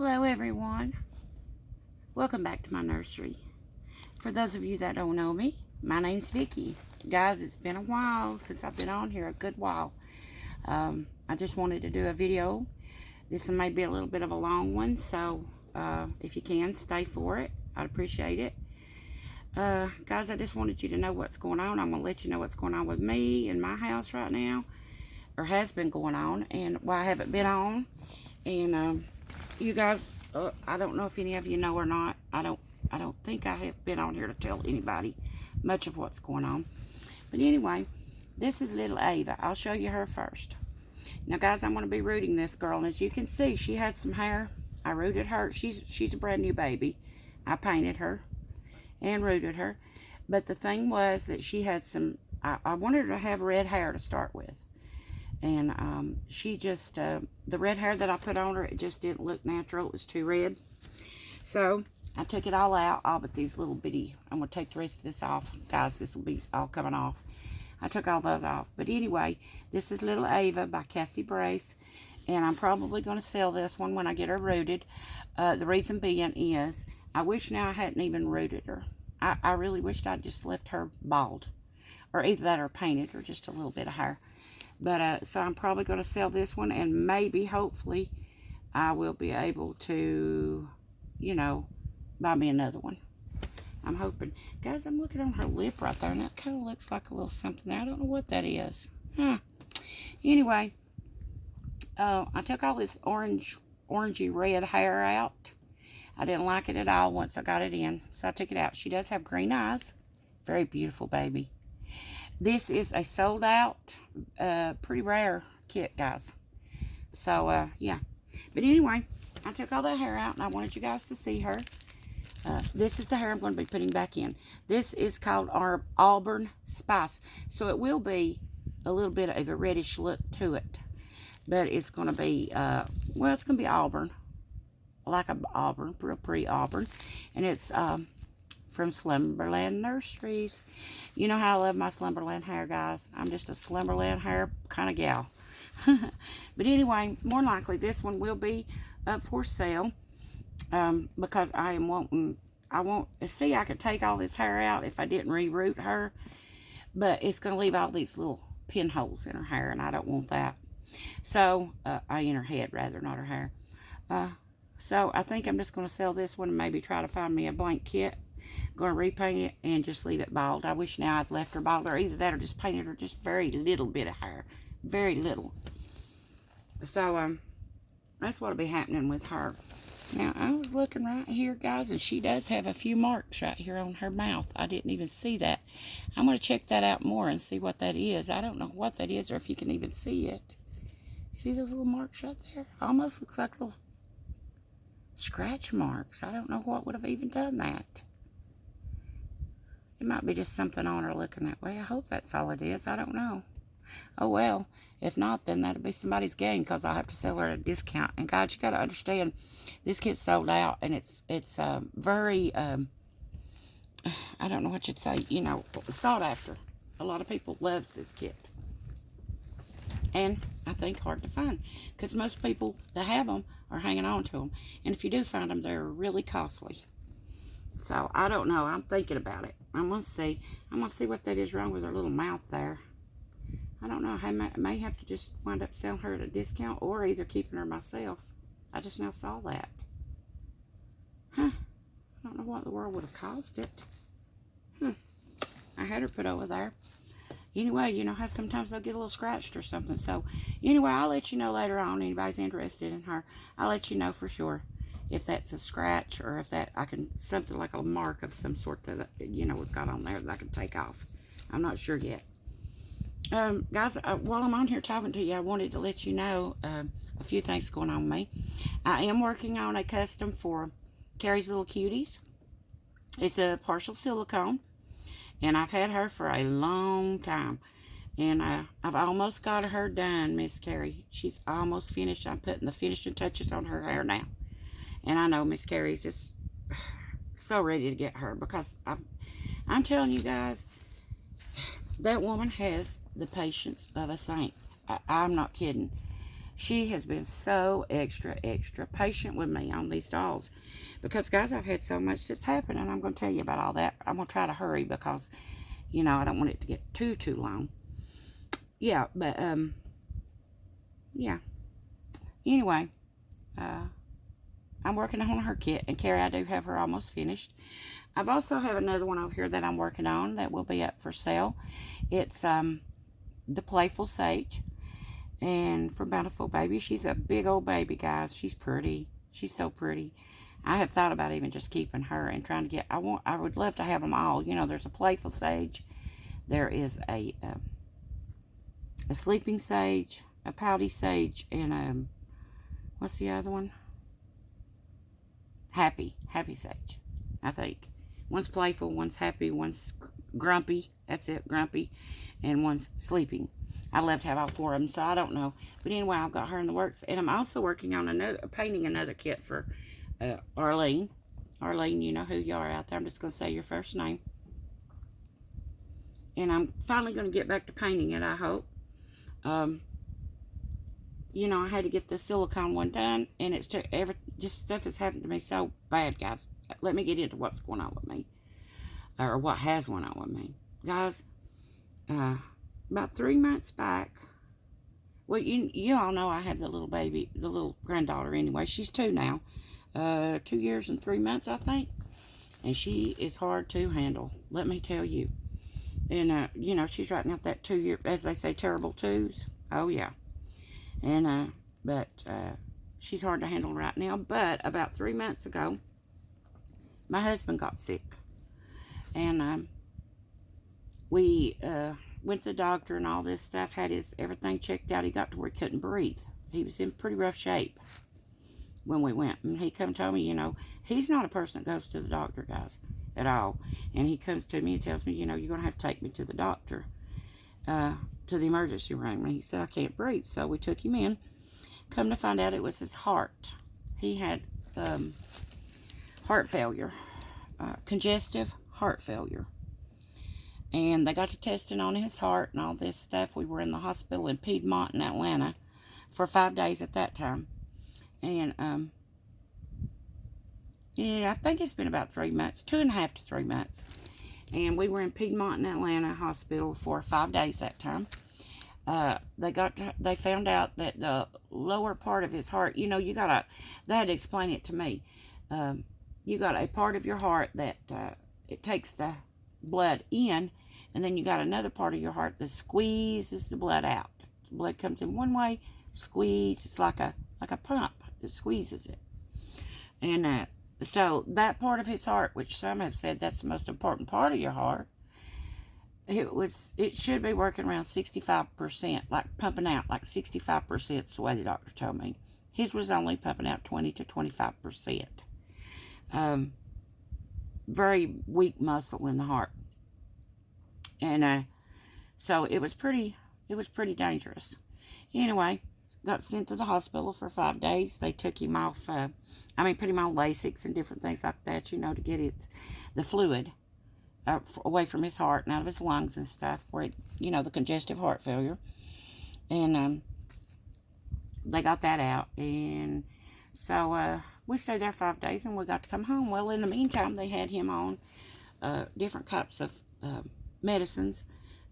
Hello everyone, welcome back to my nursery. For those of you that don't know me, my name's Vicki. Guys, it's been a while since I've been on here, a good while. I just wanted to do a video. This may be a little bit of a long one, so if you can, stay for it. I'd appreciate it. Guys, I just wanted you to know what's going on. I'm going to let you know what's going on with me in my house right now, or has been going on, and why I haven't been on. And you guys, I don't know if any of you know or not. I don't think I have been on here to tell anybody much of what's going on. But anyway, this is little Ava. I'll show you her first. Now, guys, I'm going to be rooting this girl, and as you can see, she had some hair. I rooted her. She's a brand new baby. I painted her and rooted her. But the thing was that she had some, I wanted her to have red hair to start with. And she just, the red hair that I put on her, it just didn't look natural. It was too red. So I took it all out, all but these little bitty. I'm going to take the rest of this off. Guys, this will be all coming off. I took all those off. But anyway, this is Little Ava by Cassie Brace. And I'm probably going to sell this one when I get her rooted. The reason being is, I wish now I hadn't even rooted her. I really wished I'd just left her bald. Or either that or painted or just a little bit of hair. But, so I'm probably going to sell this one, and maybe, hopefully, I will be able to, you know, buy me another one. I'm hoping. Guys, I'm looking on her lip right there, and that kind of looks like a little something there. I don't know what that is. Anyway, I took all this orangey red hair out. I didn't like it at all once I got it in, so I took it out. She does have green eyes. Very beautiful baby. This is a sold out, pretty rare kit, guys. So, yeah. But anyway, I took all that hair out, and I wanted you guys to see her. This is the hair I'm going to be putting back in. This is called our Auburn Spice. So it will be a little bit of a reddish look to it. But it's going to be, well, it's going to be auburn. Like a auburn, real pretty auburn. And it's, from Slumberland Nurseries. You know how I love my Slumberland hair, guys. I'm just a Slumberland hair kind of gal. But anyway, more likely this one will be up for sale. Because I am wanting, see, I could take all this hair out if I didn't re-root her. But it's going to leave all these little pinholes in her hair, and I don't want that. So, in her head rather, not her hair. So I think I'm just going to sell this one and maybe try to find me a blank kit. I'm going to repaint it and just leave it bald. I wish now I'd left her bald, or either that or just painted her just very little bit of hair. Very little. So, that's what'll be happening with her. Now, I was looking right here, guys, and she does have a few marks right here on her mouth. I didn't even see that. I'm going to check that out more and see what that is. I don't know what that is or if you can even see it. See those little marks right there? Almost looks like little scratch marks. I don't know what would have even done that. It might be just something on her looking that way. I hope that's all it is. I don't know. Oh, well. If not, then that'll be somebody's gain, because I'll have to sell her at a discount. And, guys, you got to understand, this kit's sold out, and it's very, I don't know what you'd say, you know, sought after. A lot of people loves this kit. And I think hard to find, because most people that have them are hanging on to them. And if you do find them, they're really costly. So, I don't know. I'm thinking about it. I'm going to see. I'm going to see what that is wrong with her little mouth there. I don't know. I may have to just wind up selling her at a discount, or either keeping her myself. I just now saw that. I don't know what in the world would have caused it. I had her put over there. Anyway, you know how sometimes they'll get a little scratched or something. So, anyway, I'll let you know later on. Anybody's interested in her, I'll let you know for sure if that's a scratch, or if that I can, something like a mark of some sort that, you know, we've got on there that I can take off. I'm not sure yet. Guys, while I'm on here talking to you, I wanted to let you know a few things going on with me. I am working on a custom for Carrie's Little Cuties. It's a partial silicone, and I've had her for a long time. And I've almost got her done, Miss Carrie. She's almost finished. I'm putting the finishing touches on her hair now. And I know Miss Carrie's just so ready to get her, because I'm telling you guys, that woman has the patience of a saint. I'm not kidding. She has been so extra patient with me on these dolls. Because, guys, I've had so much that's happened, and I'm going to tell you about all that. I'm going to try to hurry because, you know, I don't want it to get too long. Yeah, but, yeah. Anyway, I'm working on her kit, and Carrie, I do have her almost finished. I've also have another one over here that I'm working on that will be up for sale. It's the Playful Sage, and for Bountiful Baby. She's a big old baby, guys. She's pretty. She's so pretty. I have thought about even just keeping her and trying to get. I would love to have them all. You know, there's a Playful Sage. There is a Sleeping Sage, a Pouty Sage, and what's the other one? Happy Sage, I think. One's playful, one's happy, one's grumpy. That's it, grumpy, and one's sleeping. I love to have all four of them, so I don't know. But anyway, I've got her in the works, and I'm also working on painting another kit for Arlene. Arlene, you know who you are out there. I'm just going to say your first name. And I'm finally going to get back to painting it, I hope. You know, I had to get the silicone one done, and it's just stuff has happened to me so bad, guys. Let me get into what's going on with me, or what has went on with me, guys. About 3 months back, well, you all know I had the little baby, the little granddaughter. Anyway, she's 2 now, 2 years and 3 months, I think, and she is hard to handle. Let me tell you. And you know, she's writing out that 2-year, as they say, terrible twos. Oh yeah. And, but, she's hard to handle right now. But about 3 months ago, my husband got sick. And, we, went to the doctor and all this stuff, had everything checked out. He got to where he couldn't breathe. He was in pretty rough shape when we went. And he come and told me, you know, he's not a person that goes to the doctor, guys, at all. And he comes to me and tells me, you know, you're going to have to take me to the doctor. To the emergency room, and he said I can't breathe, so we took him in. Come to find out, it was his heart. He had heart failure, congestive heart failure, and they got to testing on his heart and all this stuff. We were in the hospital in Piedmont in Atlanta for 5 days at that time, and yeah, I think it's been about 3 months, 2.5 to 3 months. And we were in Piedmont in Atlanta hospital for 5 days that time. They found out that the lower part of his heart, you know, they had to explain it to me. You got a part of your heart that it takes the blood in, and then you got another part of your heart that squeezes the blood out. The blood comes in one way, squeeze. It's like a pump. It squeezes it. And so that part of his heart, which some have said that's the most important part of your heart, it should be working around 65%, like pumping out like 65%. Is the way the doctor told me. His was only pumping out 20 to 25%. Very weak muscle in the heart, and so it was pretty dangerous. Anyway, got sent to the hospital for 5 days. They took him off, put him on Lasix and different things like that, you know, to get the fluid away from his heart and out of his lungs and stuff, where the congestive heart failure. And they got that out. And so we stayed there 5 days, and we got to come home. Well, in the meantime, they had him on different types of medicines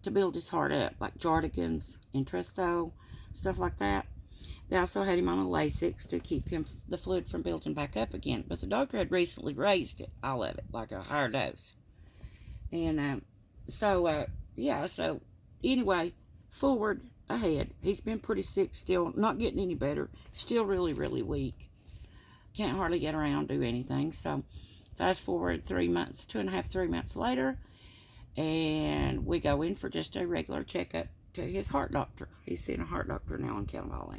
to build his heart up, like Jardigans, Entresto, stuff like that. They also had him on a Lasix to keep the fluid from building back up again. But the doctor had recently raised it, all of it, like a higher dose. And so anyway, forward ahead. He's been pretty sick still, not getting any better. Still really, really weak. Can't hardly get around, do anything. So fast forward 3 months, 2.5, 3 months later, and we go in for just a regular checkup to his heart doctor. He's seeing a heart doctor now in Cannonball.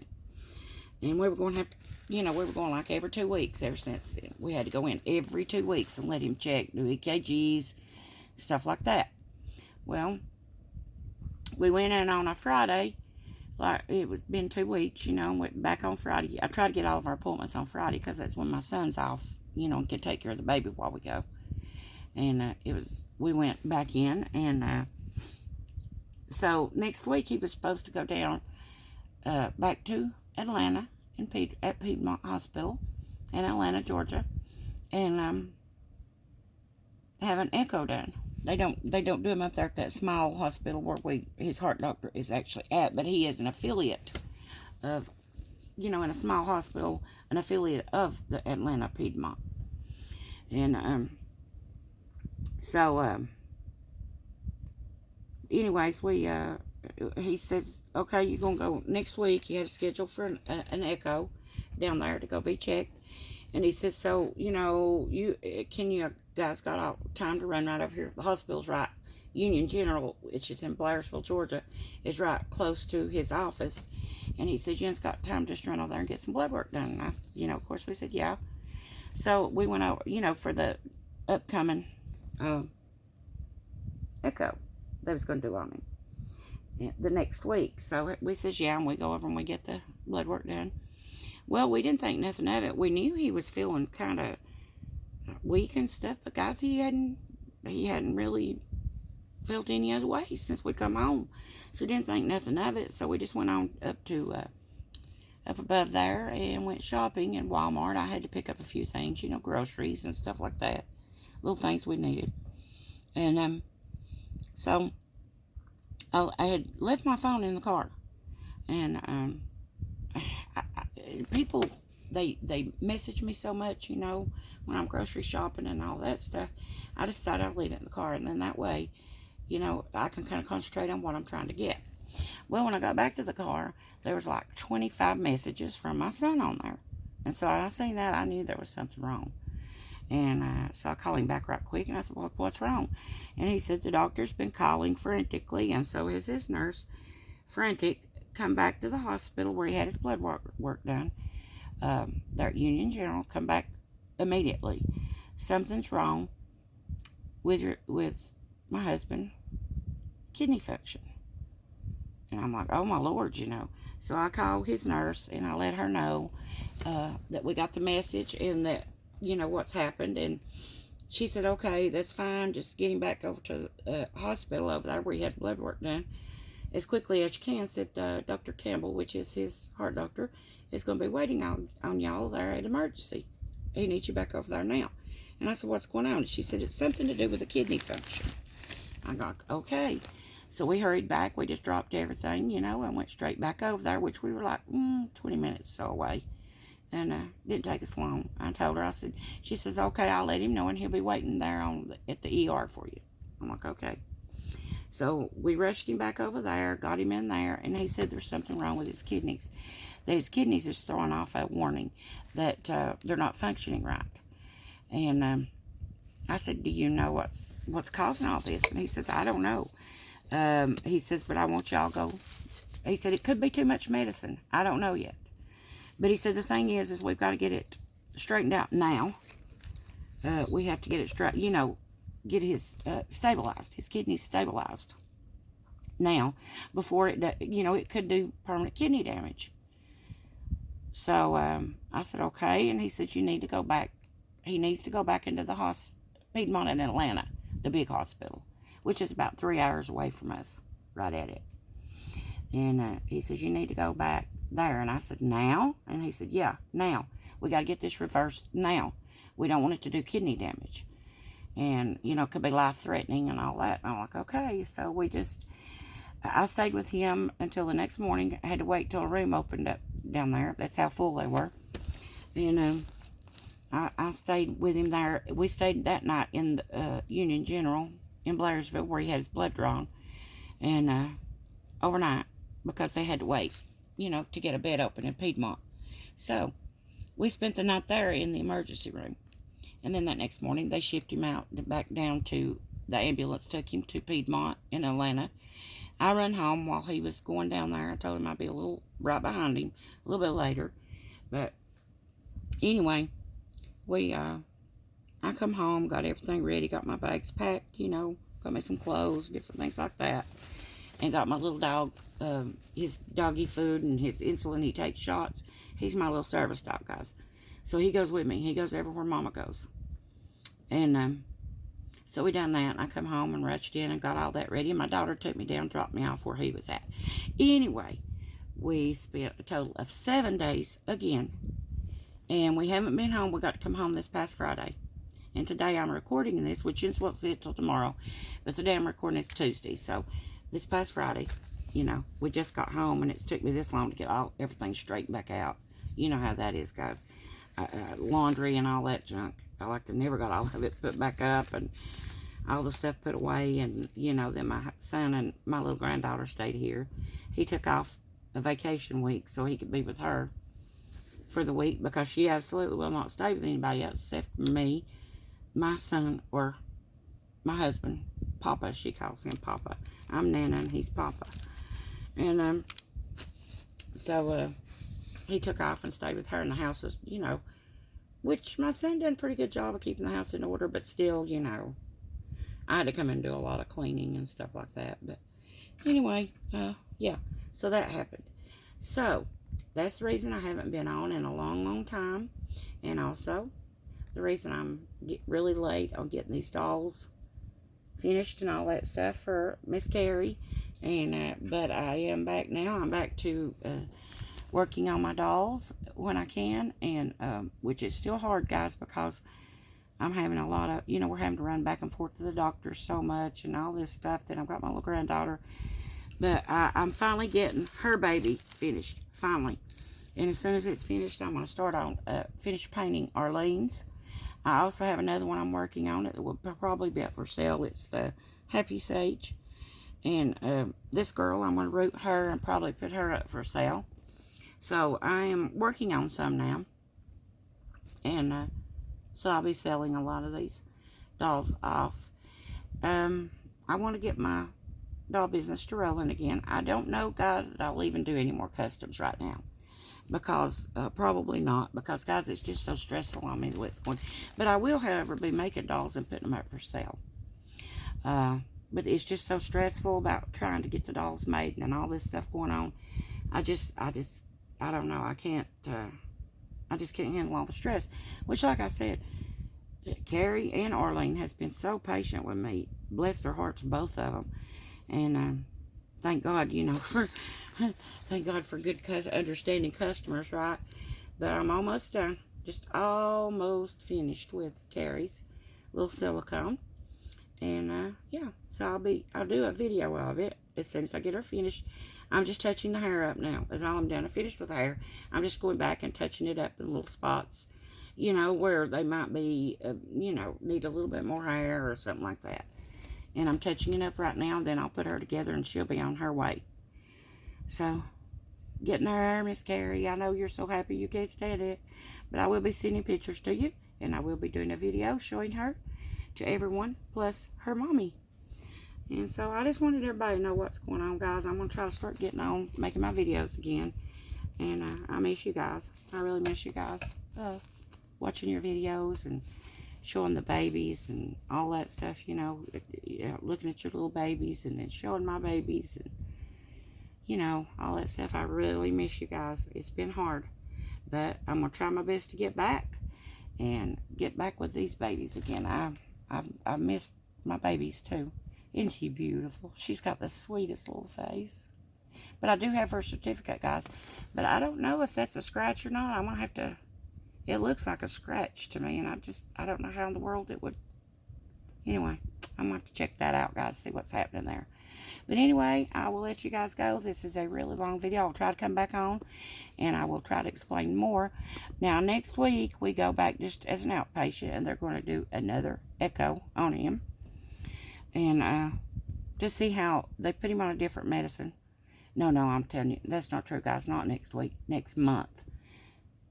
And we were going to have to, we were going like every 2 weeks ever since then. We had to go in every 2 weeks and let him check, do EKGs, stuff like that. Well, we went in on a Friday, like it had been 2 weeks, went back on Friday. I try to get all of our appointments on Friday because that's when my son's off, and can take care of the baby while we go. And we went back in, and so next week he was supposed to go down back to Atlanta at Piedmont Hospital in Atlanta, Georgia, and have an echo done. They don't do them up there at that small hospital where his heart doctor is actually at, but he is an affiliate of, in a small hospital, an affiliate of the Atlanta Piedmont. And so anyways, he says, okay, you're gonna go next week. He had a schedule for an echo down there to go be checked. And he says, so, you guys got all time to run right over here? The hospital's right. Union General, which is in Blairsville, Georgia, is right close to his office. And he says, Jen's got time to just run over there and get some blood work done. And of course, we said, yeah. So we went over, for the upcoming echo they was going to do on him the next week. So we says, yeah, and we go over and we get the blood work done. Well, we didn't think nothing of it. We knew he was feeling kind of weak and stuff, but guys, he hadn't really felt any other way since we come home. So didn't think nothing of it. So we just went on up above there and went shopping in Walmart. I had to pick up a few things, groceries and stuff like that, little things we needed. And so I had left my phone in the car, and people, they message me so much, when I'm grocery shopping and all that stuff. I decided I'd leave it in the car, and then that way, I can kind of concentrate on what I'm trying to get. Well, when I got back to the car, there was like 25 messages from my son on there. And so I seen that, I knew there was something wrong. And so I called him back right quick, and I said, well, what's wrong? And he said the doctor's been calling frantically, and so is his nurse. Frantic, come back to the hospital where he had his blood work done. They're at Union General, come back immediately. Something's wrong with my husband, kidney function. And I'm like, oh my Lord, So I called his nurse and I let her know that we got the message and that, what's happened. And she said, okay, that's fine. Just get him back over to the hospital over there where he had blood work done as quickly as you can. Said Dr. Campbell, which is his heart doctor, is going to be waiting on y'all there at emergency. He needs you back over there now. And I said, what's going on? And she said, it's something to do with the kidney function. I got, okay. So we hurried back. We just dropped everything, and went straight back over there, which we were like 20 minutes so away. And didn't take us long. I told her, she says, okay, I'll let him know, and he'll be waiting there at the ER for you. I'm like, okay. So we rushed him back over there, got him in there, and he said there's something wrong with his kidneys. That his kidneys is throwing off a warning that they're not functioning right. And I said, do you know what's causing all this? And he says, I don't know. He says, but I want y'all go. He said, it could be too much medicine. I don't know yet. But he said, the thing is we've got to get it straightened out now. We have to get it straight, get his stabilized, his kidneys stabilized now before it could do permanent kidney damage. So I said, okay. And he said, you need to go back. He needs to go back into the Piedmont in Atlanta, the big hospital, which is about 3 hours away from us, right at it. And he says, you need to go back there. And I said, now? And he said, yeah, now. We got to get this reversed now. We don't want it to do kidney damage. And, it could be life-threatening and all that. And I'm like, okay. So I stayed with him until the next morning. I had to wait till a room opened up down there. That's how full they were. And I stayed with him there. We stayed that night in the Union General in Blairsville where he had his blood drawn. And overnight, because they had to wait, to get a bed open in Piedmont. So we spent the night there in the emergency room. And then that next morning, they shipped him out back down to, the ambulance took him to Piedmont in Atlanta. I run home while he was going down there. I told him I'd be a little right behind him a little bit later. But anyway, I come home, got everything ready, got my bags packed, got me some clothes, different things like that. And got my little dog, his doggy food and his insulin. He takes shots. He's my little service dog, guys. So he goes with me. He goes everywhere Mama goes. And so we done that. And I come home and rushed in and got all that ready. And my daughter took me down, dropped me off where he was at. Anyway, We spent a total of 7 days again. And we haven't been home. We got to come home this past Friday. And today I'm recording this, which is what's it till tomorrow. But today I'm recording this Tuesday. So this past Friday, you know, we just got home, and it's took me this long to get everything straightened back out. You know how that is, guys. Laundry and all that junk. I like to never got all of it put back up and all the stuff put away. And, you know, then my son and my little granddaughter stayed here. He took off a vacation week so he could be with her for the week, because she absolutely will not stay with anybody else except for me, my son, or my husband. Papa, she calls him Papa. I'm Nana and he's Papa. And so he took off and stayed with her, and the house is, you know, which my son done a pretty good job of keeping the house in order, but still, you know, I had to come and do a lot of cleaning and stuff like that. But anyway, yeah, so that happened. So that's the reason I haven't been on in a long, long time. And also the reason I'm really late on getting these dolls finished and all that stuff for Miss Carrie. And but I am back now. I'm back to working on my dolls when I can, and which is still hard, guys, because I'm having a lot of, you know, we're having to run back and forth to the doctor so much and all this stuff. Then I've got my little granddaughter. But I'm finally getting her baby finished, finally. And as soon as it's finished, I'm going to start on finish painting Arlene's. I also have another one I'm working on. It will probably be up for sale. It's the Happy Sage. And this girl, I'm going to root her and probably put her up for sale. So I am working on some now. And so I'll be selling a lot of these dolls off. I want to get my doll business to rolling again. I don't know, guys, that I'll even do any more customs right now, because probably not, because, guys, it's just so stressful on me the way it's going. But I will, however, be making dolls and putting them up for sale. But it's just so stressful about trying to get the dolls made and all this stuff going on. I don't know. I just can't handle all the stress. Which, like I said, Carrie and Arlene has been so patient with me. Bless their hearts, both of them. And thank God, you know, thank God for good, understanding customers, right? But I'm almost done. Just almost finished with Carrie's little silicone. And yeah, so I'll do a video of it as soon as I get her finished. I'm just touching the hair up now. That's all I'm done. I finished with the hair. I'm just going back and touching it up in little spots, you know, where they might be, you know, need a little bit more hair or something like that. And I'm touching it up right now. Then I'll put her together and she'll be on her way. So, getting her, Miss Carrie. I know you're so happy you can't stand it. But I will be sending pictures to you. And I will be doing a video showing her to everyone, plus her mommy. And so I just wanted everybody to know what's going on, guys. I'm going to try to start getting on, making my videos again. And I miss you guys. I really miss you guys. Watching your videos and showing the babies and all that stuff, you know, looking at your little babies and then showing my babies and, you know, all that stuff. I really miss you guys. It's been hard, but I'm going to try my best to get back and get back with these babies again. I've missed my babies too. Isn't she beautiful? She's got the sweetest little face. But I do have her certificate, guys. But I don't know if that's a scratch or not. I'm going to have to... It looks like a scratch to me, and I don't know how in the world it would. Anyway, I'm going to have to check that out, guys, see what's happening there. But anyway, I will let you guys go. This is a really long video. I'll try to come back on, and I will try to explain more. Now, next week, we go back just as an outpatient, and they're going to do another echo on him. And to see how they put him on a different medicine. No, I'm telling you, that's not true, guys. Not next week, next month.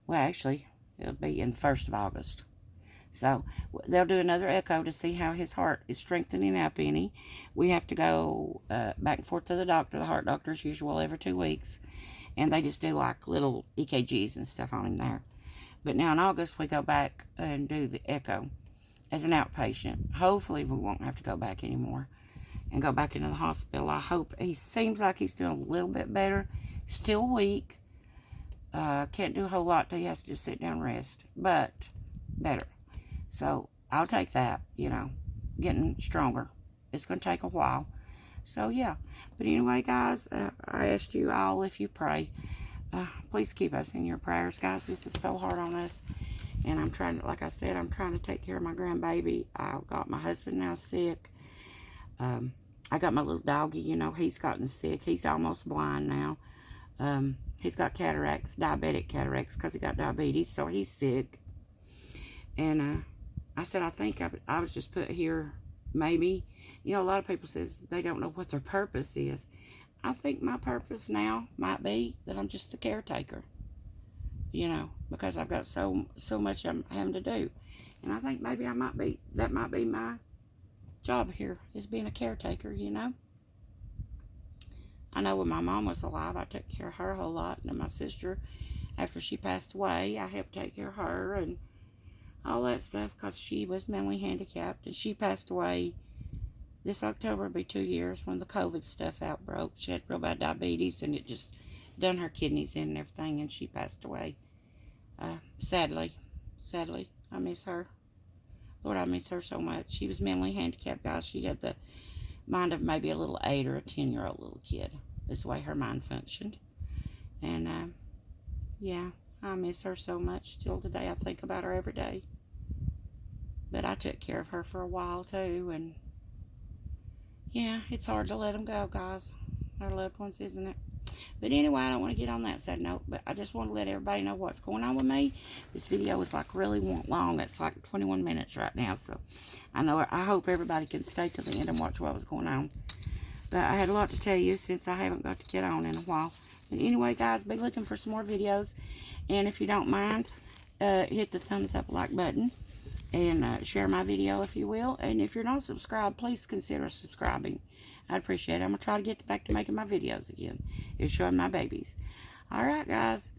Well, actually, it'll be in the 1st of August. So they'll do another echo to see how his heart is strengthening up any. We have to go back and forth to the doctor, the heart doctor as usual, every 2 weeks. And they just do like little EKGs and stuff on him there. But now in August, we go back and do the echo as an outpatient. Hopefully we won't have to go back anymore and go back into the hospital. I hope. He seems like he's doing a little bit better. Still weak. Can't do a whole lot till he has to just sit down and rest. But better. So I'll take that, you know. Getting stronger. It's going to take a while. So, yeah. But anyway, guys, I asked you all if you pray. Please keep us in your prayers, guys. This is so hard on us. And I'm trying to, like I said, I'm trying to take care of my grandbaby. I got my husband now sick. I got my little doggy, you know, he's gotten sick. He's almost blind now. He's got cataracts, diabetic cataracts, because he got diabetes, so he's sick. And I said, I think I was just put here, maybe. You know, a lot of people says they don't know what their purpose is. I think my purpose now might be that I'm just the caretaker, you know, because I've got so much I'm having to do. And I think maybe that might be my job here, is being a caretaker, you know. I know when my mom was alive, I took care of her a whole lot. And then my sister, after she passed away, I helped take care of her and all that stuff because she was mentally handicapped. And she passed away this October, will be 2 years when the COVID stuff outbroke. She had real bad diabetes and it just done her kidneys in and everything, and she passed away. Sadly, I miss her. Lord, I miss her so much. She was mentally handicapped, guys. She had the mind of maybe a little 8 or a 10-year-old little kid. That's the way her mind functioned. And, yeah, I miss her so much. Till today, I think about her every day. But I took care of her for a while, too. And, yeah, it's hard to let them go, guys. Our loved ones, isn't it? But anyway, I don't want to get on that sad note, but I just want to let everybody know what's going on with me. This video is like really long. It's like 21 minutes right now, so I hope everybody can stay till the end and watch what was going on. But I had a lot to tell you since I haven't got to get on in a while. But anyway, guys, be looking for some more videos. And if you don't mind, hit the thumbs up like button. And share my video if you will. And if you're not subscribed, please consider subscribing. I'd appreciate it. I'm going to try to get back to making my videos again. It's showing my babies. Alright, guys.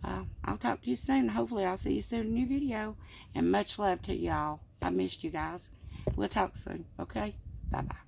I'll talk to you soon. Hopefully, I'll see you soon in a new video. And much love to y'all. I missed you guys. We'll talk soon. Okay? Bye-bye.